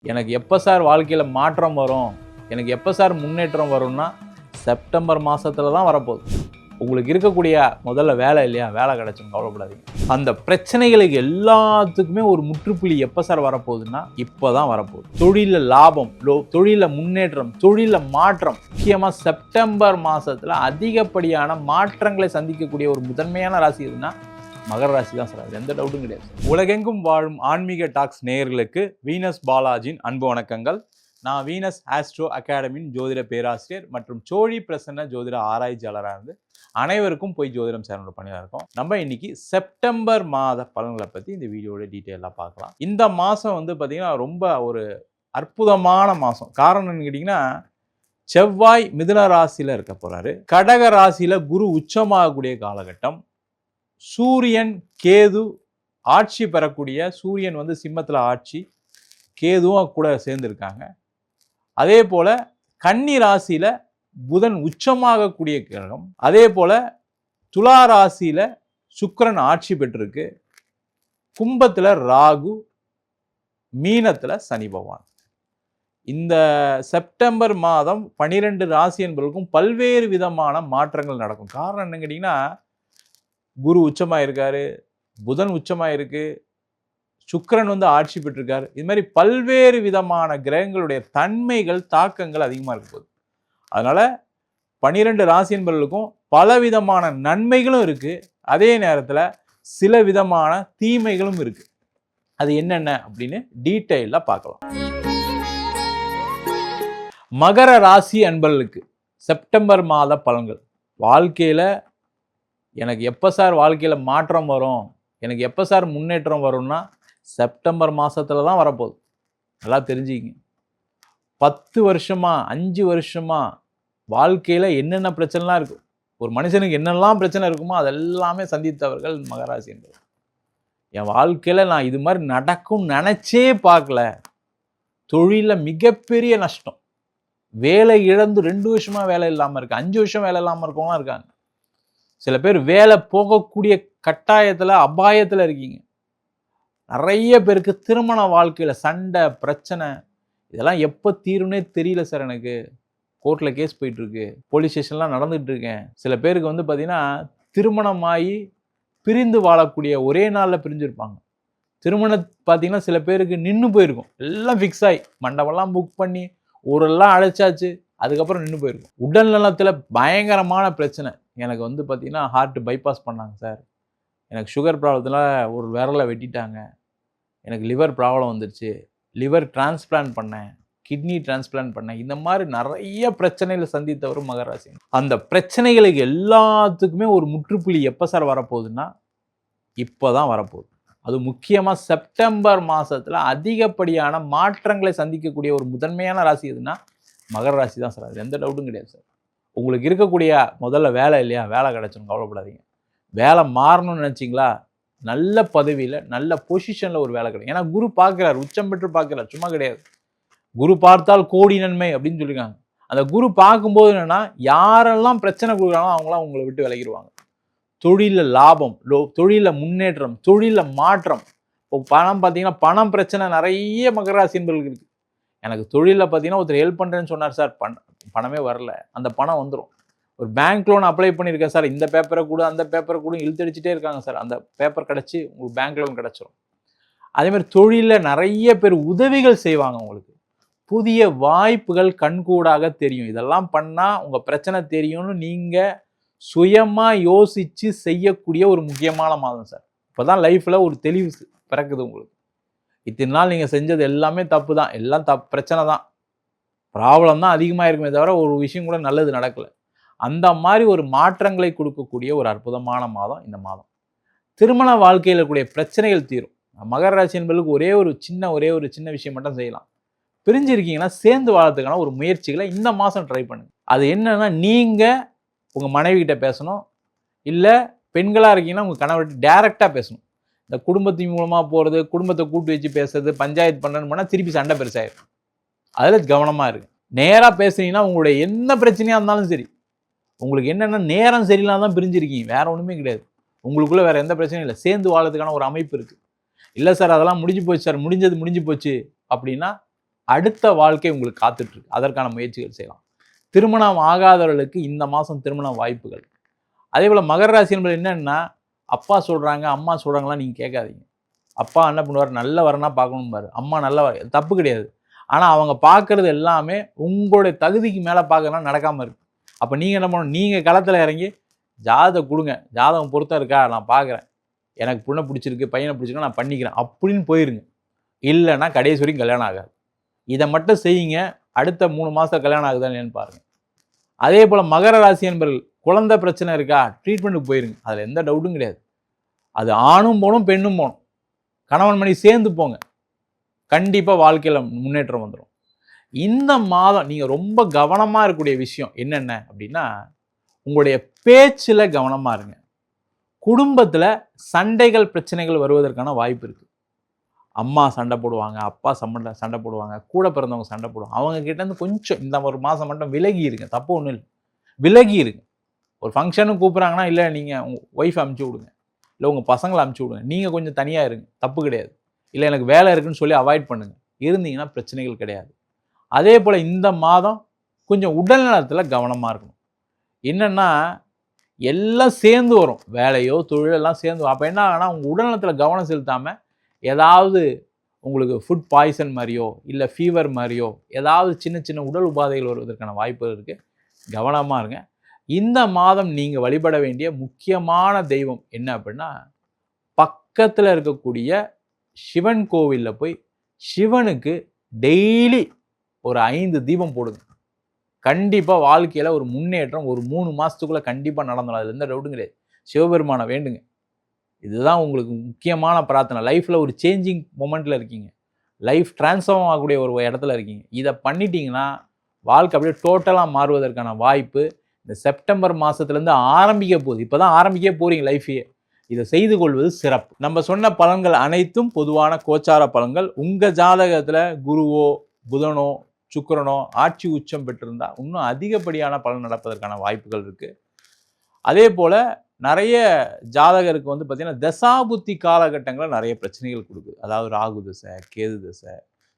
எனக்கு எப்போ சார் வாழ்க்கையில் மாற்றம் வரும், எனக்கு எப்போ சார் முன்னேற்றம் வரும்னா செப்டம்பர் மாதத்தில் தான் வரப்போகுது. உங்களுக்கு இருக்கக்கூடிய முதல்ல வேலை இல்லையா, வேலை கிடைச்சும் கவலைப்படாதீங்க. அந்த பிரச்சனைகளுக்கு எல்லாத்துக்குமே ஒரு முற்றுப்புள்ளி எப்போ சார் வரப்போகுதுன்னா இப்போ தான் வரப்போகுது. தொழிலில் லாபம், தொழிலில் முன்னேற்றம், தொழிலில் மாற்றம், முக்கியமாக செப்டம்பர் மாதத்தில் அதிகப்படியான மாற்றங்களை சந்திக்கக்கூடிய ஒரு முதன்மையான ராசி எதுனா மகர ராசி தான் சார். எந்த டவுட்டும் கிடையாது. உலகெங்கும் வாழும் ஆன்மீக டாக்ஸ் நேயர்களுக்கு வீனஸ் பாலாஜியின் அன்பு வணக்கங்கள். நான் வீனஸ் ஆஸ்ட்ரோ அகாடமியின் ஜோதிட பேராசிரியர் மற்றும் சோழி பிரசன்ன ஜோதிட ஆராய்ச்சியாளராக இருந்து அனைவருக்கும் போய் ஜோதிடம் சேனல் பண்ணிதான் இருக்கோம். நம்ம இன்னைக்கு செப்டம்பர் மாத பலன்களை பற்றி இந்த வீடியோட டீட்டெயிலாக பார்க்கலாம். இந்த மாதம் வந்து பார்த்தீங்கன்னா ரொம்ப ஒரு அற்புதமான மாதம். காரணம்னு கேட்டிங்கன்னா, செவ்வாய் மிதுன ராசியில் இருக்க போகிறாரு. கடக ராசியில் குரு உச்சமாகக்கூடிய காலகட்டம். சூரியன் கேது ஆட்சி பெறக்கூடிய, சூரியன் வந்து சிம்மத்தில் ஆட்சி, கேதுவும் கூட சேர்ந்துருக்காங்க. அதே போல கன்னி ராசியில புதன் உச்சமாகக்கூடிய கிரகம். அதே போல துலா ராசியில சுக்கிரன் ஆட்சி பெற்றிருக்கு. கும்பத்துல ராகு, மீனத்துல சனி பகவான். இந்த செப்டம்பர் மாதம் 12 ராசி என்பவர்களுக்கும் பல்வேறு விதமான மாற்றங்கள் நடக்கும். காரணம் என்னன்னு கேட்டீங்கன்னா, குரு உச்சமாயிருக்காரு, புதன் உச்சமாயிருக்கு, சுக்கிரன் வந்து ஆட்சி பெற்றிருக்காரு. இது மாதிரி பல்வேறு விதமான கிரகங்களுடைய தன்மைகள், தாக்கங்கள் அதிகமாக இருக்க போகுது. அதனால 12 ராசி என்பவர்களுக்கும் பலவிதமான நன்மைகளும் இருக்கு, அதே நேரத்தில் சில விதமான தீமைகளும் இருக்கு. அது என்னென்ன அப்படின்னு டீட்டெயிலாக பார்க்கலாம். மகர ராசி அன்பர்களுக்கு செப்டம்பர் மாத பலன்கள். வாழ்க்கையில் எனக்கு எப்போ சார் வாழ்க்கையில் மாற்றம் வரும், எனக்கு எப்போ சார் முன்னேற்றம் வரும்னா செப்டம்பர் மாதத்தில் தான் வரப்போகுது. நல்லா தெரிஞ்சுக்கிங்க. 10 வருஷமா 5 வருஷமா வாழ்க்கையில் என்னென்ன பிரச்சனைலாம் இருக்கும், ஒரு மனுஷனுக்கு என்னெல்லாம் பிரச்சனை இருக்குமோ அதெல்லாமே சந்தித்தவர்கள் மகராசி என்பது. என் வாழ்க்கையில் நான் இது மாதிரி நடக்கும் நினச்சே பார்க்கல. தொழிலில் மிகப்பெரிய நஷ்டம், வேலை இழந்து 2 வருஷமாக வேலை இல்லாமல் இருக்கு, 5 வருஷம் வேலை இல்லாமல் இருக்கவங்களாம் இருக்காங்க. சில பேர் வேலை போகக்கூடிய கட்டாயத்தில், அபாயத்தில் இருக்கீங்க. நிறைய பேருக்கு திருமண வாழ்க்கையில் சண்டை, பிரச்சனை, இதெல்லாம் எப்போ தீரும்னே தெரியல சார். எனக்கு கோர்ட்டில் கேஸ் போயிட்டுருக்கு, போலீஸ் ஸ்டேஷன்லாம் நடந்துகிட்டு இருக்கேன். சில பேருக்கு வந்து பார்த்தீங்கன்னா, திருமணமாகி பிரிந்து வாழக்கூடிய ஒரே நாளில் பிரிஞ்சிருப்பாங்க. திருமணம் பார்த்தீங்கன்னா சில பேருக்கு நின்று போயிருக்கும். எல்லாம் ஃபிக்ஸ் ஆகி மண்டபம்லாம் புக் பண்ணி ஊரெல்லாம் அழைச்சாச்சு, அதுக்கப்புறம் நின்று போயிருக்கும். உடல் நலத்தில் பயங்கரமான பிரச்சனை. எனக்கு வந்து பார்த்தீங்கன்னா ஹார்ட் பைபாஸ் பண்ணாங்க சார், எனக்கு சுகர் ப்ராப்ளத்தில் ஒரு விரலை வெட்டிட்டாங்க, எனக்கு லிவர் ப்ராப்ளம் வந்துருச்சு, லிவர் டிரான்ஸ்பிளான்ட் பண்ணேன், கிட்னி டிரான்ஸ்பிளான்ட் பண்ணேன். இந்த மாதிரி நிறைய பிரச்சனைகள் சந்தித்தவர் மகராசி. அந்த பிரச்சனைகளுக்கு எல்லாத்துக்குமே ஒரு முற்றுப்புள்ளி எப்போ சார் வரப்போகுதுன்னா இப்போ தான் வரப்போகுது. அது முக்கியமாக செப்டம்பர் மாதத்தில் அதிகப்படியான மாற்றங்களை சந்திக்கக்கூடிய ஒரு முதன்மையான ராசி எதுனா மகர ராசி தான் சார். அது எந்த டவுட்டும் கிடையாது சார். உங்களுக்கு இருக்கக்கூடிய முதல்ல வேலை இல்லையா, வேலை கிடைச்சும் கவலைப்படாதீங்க. வேலை மாறணும்னு நினச்சிங்களா, நல்ல பதவியில் நல்ல பொசிஷனில் ஒரு வேலை கிடைக்கும். ஏன்னா குரு பார்க்குறாரு, உச்சம் பெற்று பார்க்குறாரு, சும்மா கிடையாது. குரு பார்த்தால் கோடி நன்மை அப்படின்னு சொல்லியிருக்காங்க. அந்த குரு பார்க்கும்போது என்னென்னா, யாரெல்லாம் பிரச்சனை கொடுக்குறாங்களோ அவங்களாம் உங்களை விட்டு விலகிடுவாங்க. தொழிலில் லாபம், தொழிலில் முன்னேற்றம், தொழிலில் மாற்றம். இப்போ பணம் பார்த்தீங்கன்னா, பணம் பிரச்சனை நிறைய மகராசி என்பவர்களுக்கு இருக்குது. எனக்கு தொழிலில் பார்த்தீங்கன்னா ஒருத்தர் ஹெல்ப் பண்ணுறேன்னு சொன்னார் சார், பணமே வரல. அந்த பணம் வந்துடும். ஒரு பேங்க் லோன் அப்ளை பண்ணியிருக்கேன் சார், இந்த பேப்பரை கூட அந்த பேப்பரை கூட இழுத்தடிச்சிட்டே இருக்காங்க சார், அந்த பேப்பர் கிடச்சி உங்களுக்கு பேங்க் லோன் கிடச்சிரும். அதேமாதிரி தொழிலில் நிறைய பேர் உதவிகள் செய்வாங்க உங்களுக்கு. புதிய வாய்ப்புகள் கண்கூடாக தெரியும். இதெல்லாம் பண்ணால் உங்கள் பிரச்சனை தெரியும்னு நீங்கள் சுயமாக யோசித்து செய்யக்கூடிய ஒரு முக்கியமான மாதம் சார். இப்போ தான் லைஃப்பில் ஒரு தெளிவு பிறக்குது உங்களுக்கு. இத்தனை நாள் நீங்கள் செஞ்சது எல்லாமே தப்பு தான், எல்லாம் பிரச்சனை தான், ப்ராப்ளம் தான் அதிகமாக இருக்குமே தவிர ஒரு விஷயம் கூட நல்லது நடக்கலை. அந்த மாதிரி ஒரு மாற்றங்களை கொடுக்கக்கூடிய ஒரு அற்புதமான மாதம் இந்த மாதம். திருமண வாழ்க்கையில் இருக்கக்கூடிய பிரச்சனைகள் தீரும். மகர ராசி என்பதுக்கு ஒரே ஒரு சின்ன விஷயம் மட்டும் செய்யலாம். பிரிஞ்சிருக்கீங்கன்னா சேர்ந்து வாழறதுக்கான ஒரு முயற்சிகளை இந்த மாதம் ட்ரை பண்ணுங்க. அது என்னன்னா, நீங்கள் உங்கள் மனைவி கிட்ட பேசணும், இல்லை பெண்களாக இருக்கீங்கன்னா உங்கள் கணவர்கிட்ட டைரெக்டாக பேசணும். இந்த குடும்பத்தின் மூலமாக போகிறது, குடும்பத்தை கூட்டு வச்சு பேசுறது, பஞ்சாயத்து பண்ணணும்னு போனால் திருப்பி சண்டை பெருசாயிடும். அதில் கவனமாக இருக்கு. நேராக பேசுனீங்கன்னா உங்களுடைய என்ன பிரச்சனையாக இருந்தாலும் சரி, உங்களுக்கு என்னென்னா நேரம் சரியில்லாம தான் பிரிஞ்சிருக்கீங்க, வேற ஒன்றுமே கிடையாது. உங்களுக்குள்ளே வேறு எந்த பிரச்சனையும் இல்லை, சேர்ந்து வாழறதுக்கான ஒரு அமைப்பு இருக்குது. இல்லை சார் அதெல்லாம் முடிஞ்சு போச்சு சார், முடிஞ்சது முடிஞ்சு போச்சு அப்படின்னா அடுத்த வாழ்க்கை உங்களுக்கு காத்துட்டு இருக்கு. அதற்கான முயற்சிகள் செய்யலாம். திருமணம் ஆகாதவர்களுக்கு இந்த மாதம் திருமண வாய்ப்புகள். அதே போல் மகர ராசி என்பது என்னன்னா, அப்பா சொல்கிறாங்க அம்மா சொல்கிறாங்களாம் நீங்கள் கேட்காதீங்க. அப்பா என்ன பண்ணுவார், நல்ல வரனா பார்க்கணும்பாரு. அம்மா நல்ல தப்பு கிடையாது. ஆனால் அவங்க பார்க்குறது எல்லாமே உங்களுடைய தகுதிக்கு மேலே பார்க்கறதுனால நடக்காமல் இருக்குது. அப்போ நீங்கள் என்ன பண்ணணும், நீங்கள் களத்தில் இறங்கி ஜாதகம் கொடுங்க, ஜாதகம் பொருத்தம் இருக்கா நான் பார்க்குறேன், எனக்கு பொண்ணை பிடிச்சிருக்கு பையனை பிடிச்சிருக்கா நான் பண்ணிக்கிறேன் அப்படின்னு போயிருங்க. இல்லைன்னா கடைசி வரைக்கும் கல்யாணம் ஆகாது. இதை மட்டும் செய்யுங்க. அடுத்த 3 மாதம் கல்யாணம் ஆகுதா இல்லையான்னு பாருங்கள். அதே போல் மகர ராசி என்பவர்கள் குழந்தை பிரச்சனை இருக்கா, ட்ரீட்மெண்ட்டுக்கு போயிருங்க. அதில் எந்த டவுட்டும் கிடையாது. அது ஆணும் போகணும் பெண்ணும் போகணும். கணவன் மணி சேர்ந்து போங்க, கண்டிப்பாக வாழ்க்கையில் முன்னேற்றம் வந்துடும். இந்த மாதம் நீங்கள் ரொம்ப கவனமாக இருக்கக்கூடிய விஷயம் என்னென்ன அப்படின்னா, உங்களுடைய பேச்சில் கவனமாக இருங்க. குடும்பத்தில் சண்டைகள் பிரச்சனைகள் வருவதற்கான வாய்ப்பு இருக்குது. அம்மா சண்டை போடுவாங்க, அப்பா சண்டை போடுவாங்க, கூட பிறந்தவங்க சண்டை போடுவாங்க. அவங்க கிட்டேருந்து கொஞ்சம் இந்த ஒரு மாதம் மட்டும் விலகி இருங்க. தப்பு ஒன்றும் இல்லை, விலகி இருங்க. ஒரு ஃபங்க்ஷனுக்கு கூப்பிட்றாங்கன்னா இல்லை நீங்கள் உங்கள் ஒய்ஃப் அமுச்சு விடுங்க, இல்லை உங்கள் பசங்களை அமுச்சு விடுங்க. நீங்கள் கொஞ்சம் தனியாக இருங்க, தப்பு கிடையாது. இல்லை எனக்கு வேலை இருக்குன்னு சொல்லி அவாய்ட் பண்ணுங்கள். இருந்தீங்கன்னா பிரச்சனைகள் கிடையாது. அதே போல் இந்த மாதம் கொஞ்சம் உடல்நலத்தில் கவனமாக இருக்கணும். என்னென்னா எல்லாம் சேர்ந்து வரும், வேலையோ தொழிலெல்லாம் சேர்ந்து வரும். அப்போ என்ன ஆகுனா உங்கள் உடல்நலத்தில் கவனம் செலுத்தாமல் ஏதாவது உங்களுக்கு ஃபுட் பாய்சன் மாதிரியோ இல்லை ஃபீவர் மாதிரியோ ஏதாவது சின்ன சின்ன உடல் உபாதைகள் வருவதற்கான வாய்ப்புகள் இருக்குது. கவனமாக இருங்க. இந்த மாதம் நீங்கள் வழிபட வேண்டிய முக்கியமான தெய்வம் என்ன அப்படின்னா, பக்கத்தில் இருக்கக்கூடிய சிவன் கோவிலில் போய் சிவனுக்கு டெய்லி ஒரு 5 தீபம் போடுங்க. கண்டிப்பாக வாழ்க்கையில் ஒரு முன்னேற்றம் ஒரு 3 மாதத்துக்குள்ளே கண்டிப்பாக நடந்துடும். அதில் எந்த டவுட்டும் கிடையாது. சிவபெருமானை வேண்டுங்க. இதுதான் உங்களுக்கு முக்கியமான பிரார்த்தனை. லைஃப்பில் ஒரு சேஞ்சிங் மொமெண்ட்டில் இருக்கீங்க, லைஃப் டிரான்ஸ்ஃபார்ம் ஆகக்கூடிய ஒரு இடத்துல இருக்கீங்க. இதை பண்ணிட்டீங்கன்னா வாழ்க்கை அப்படியே டோட்டலாக மாறுவதற்கான வாய்ப்பு இந்த செப்டம்பர் மாதத்துலேருந்து ஆரம்பிக்க போகுது. இப்போ தான் ஆரம்பிக்க போகிறீங்க லைஃபையே. இதை செய்து கொள்வது சிறப்பு. நம்ம சொன்ன பலன்கள் அனைத்தும் பொதுவான கோச்சார பலன்கள். உங்கள் ஜாதகத்தில் குருவோ புதனோ சுக்கிரனோ ஆட்சி உச்சம் பெற்றிருந்தால் இன்னும் அதிகப்படியான பலன் நடப்பதற்கான வாய்ப்புகள் இருக்குது. அதே போல் நிறைய ஜாதகருக்கு வந்து பார்த்திங்கன்னா தசாபுத்தி காலகட்டங்களில் நிறைய பிரச்சனைகள் கொடுக்குது. அதாவது ராகு திசை, கேது திசை,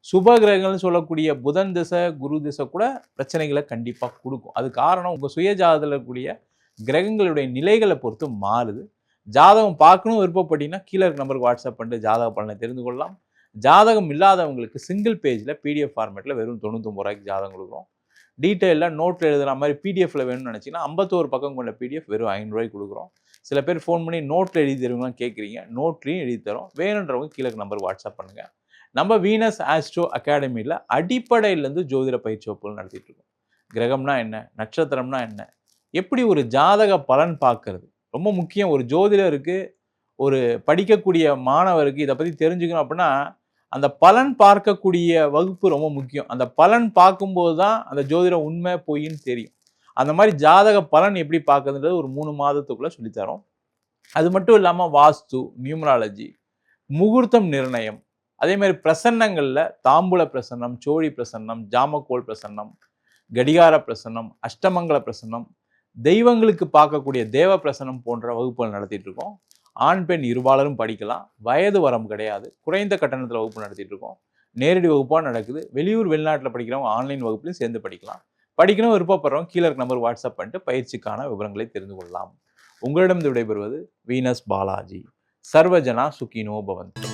சுப கிரகங்கள்னு சொல்லக்கூடிய புதன் திசை, குரு திசை கூட பிரச்சனைகளை கண்டிப்பாக கொடுக்கும். அது காரணம் உங்கள் சுய ஜாதகத்தில் இருக்கக்கூடிய கிரகங்களுடைய நிலைகளை பொறுத்து மாறுது. ஜாதகம் பார்க்கணும் விருப்பப்பட்டீங்கன்னா கீழே இருக்க நம்பருக்கு வாட்ஸ்அப் பண்ணிட்டு ஜாதக பலனை தெரிந்து கொள்ளலாம். ஜாதகம் இல்லாதவங்களுக்கு சிங்கிள் பேஜில் பிடிஎஃப் ஃபார்மேட்டில் வெறும் 99 ரூபாய்க்கு ஜாதகம் கொடுக்குறோம். டீட்டெயிலாக நோட்டில் எழுதுகிற மாதிரி பிடிஎஃப்பில் வேணும்னு நினச்சிங்கன்னா 51 பக்கம் கொண்ட பிடிஎஃப் வெறும் 500 ரூபாய்க்கு கொடுக்குறோம். சில பேர் ஃபோன் பண்ணி நோட்டில் எழுதி தருவீங்களான்னு கேட்குறீங்க. நோட்லையும் எழுதி தரோம். வேணுன்றவங்க கீழே நம்பருக்கு வாட்ஸ்அப் பண்ணுங்கள். நம்ம வீனஸ் ஆஸ்ட்ரோ அகாடமியில் அடிப்படையிலேருந்து ஜோதிட பயிற்சி வகுப்புகள் நடத்திட்டு இருக்கோம். கிரகம்னா என்ன, நட்சத்திரம்னா என்ன, எப்படி ஒரு ஜாதக பலன் பார்க்கறது ரொம்ப முக்கியம். ஒரு ஜோதிடருக்கு, ஒரு படிக்கக்கூடிய மாணவருக்கு இதை பற்றி தெரிஞ்சுக்கணும் அப்படின்னா அந்த பலன் பார்க்கக்கூடிய வகுப்பு ரொம்ப முக்கியம். அந்த பலன் பார்க்கும்போது தான் அந்த ஜோதிடம் உண்மை பொய்ன்னு தெரியும். அந்த மாதிரி ஜாதக பலன் எப்படி பார்க்குறதுன்றது ஒரு 3 மாதத்துக்குள்ளே சொல்லித்தரோம். அது மட்டும் இல்லாமல் வாஸ்து, நியூமராலஜி, முகூர்த்தம் நிர்ணயம், அதே மாதிரி பிரசன்னங்களில் தாம்பூல பிரசன்னம், சோழி பிரசன்னம், ஜாமக்கோல் பிரசன்னம், கடிகார பிரசன்னம், அஷ்டமங்கல பிரசன்னம், தெய்வங்களுக்கு பார்க்கக்கூடிய தேவ பிரசன்னம் போன்ற வகுப்புகள் நடத்திட்டு இருக்கோம். ஆண் பெண் இருபாலரும் படிக்கலாம். வயது வரம்பு கிடையாது. குறைந்த கட்டணத்தில் வகுப்பு நடத்திட்டு இருக்கோம். நேரடி வகுப்பாக நடக்குது. வெளியூர் வெளிநாட்டில் படிக்கிறவங்க ஆன்லைன் வகுப்புலையும் சேர்ந்து படிக்கலாம். படிக்கணும் விருப்பப்படுறவங்க கீழே இருக்க நம்பர் வாட்ஸ்அப் பண்ணிட்டு பயிற்சிக்கான விவரங்களை தெரிந்து கொள்ளலாம். உங்களிடம் விடைபெறுவது வீனஸ் பாலாஜி. சர்வஜனா சுகினோ பவந்து.